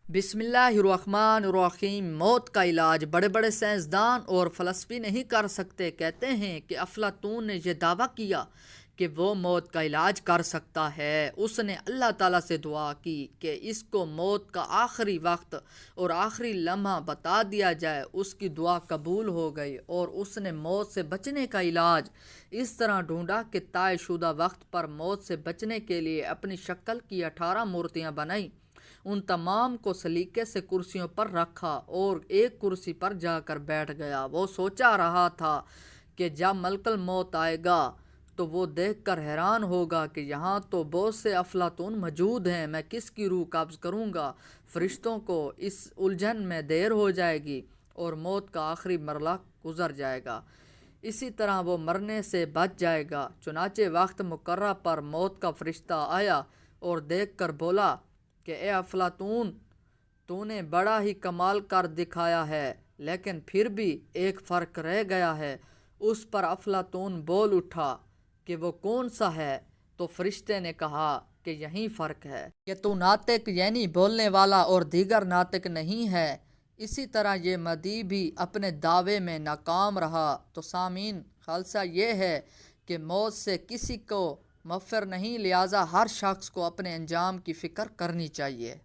بسم اللہ الرحمن الرحیم۔ موت کا علاج بڑے بڑے سائنسدان اور فلسفی نہیں کر سکتے۔ کہتے ہیں کہ افلاطون نے یہ دعویٰ کیا کہ وہ موت کا علاج کر سکتا ہے۔ اس نے اللہ تعالیٰ سے دعا کی کہ اس کو موت کا آخری وقت اور آخری لمحہ بتا دیا جائے۔ اس کی دعا قبول ہو گئی اور اس نے موت سے بچنے کا علاج اس طرح ڈھونڈا کہ طے شدہ وقت پر موت سے بچنے کے لیے اپنی شکل کی 18 مورتیاں بنائیں۔ ان تمام کو سلیقے سے کرسیوں پر رکھا اور ایک کرسی پر جا کر بیٹھ گیا۔ وہ سوچا رہا تھا کہ جب ملک الموت آئے گا تو وہ دیکھ کر حیران ہوگا کہ یہاں تو بہت سے افلاطون موجود ہیں، میں کس کی روح قبض کروں گا؟ فرشتوں کو اس الجھن میں دیر ہو جائے گی اور موت کا آخری مرحلہ گزر جائے گا۔ اسی طرح وہ مرنے سے بچ جائے گا۔ چنانچہ وقت مقررہ پر موت کا فرشتہ آیا اور دیکھ کر بولا کہ اے افلاطون، تو نے بڑا ہی کمال کر دکھایا ہے، لیکن پھر بھی ایک فرق رہ گیا ہے۔ اس پر افلاطون بول اٹھا کہ وہ کون سا ہے؟ تو فرشتے نے کہا کہ یہی فرق ہے کہ تو ناطق یعنی بولنے والا اور دیگر ناطق نہیں ہے۔ اسی طرح یہ مدعی بھی اپنے دعوے میں ناکام رہا۔ تو سامعین، خلاصہ یہ ہے کہ موت سے کسی کو مفر نہیں، لہٰذا ہر شخص کو اپنے انجام کی فکر کرنی چاہیے۔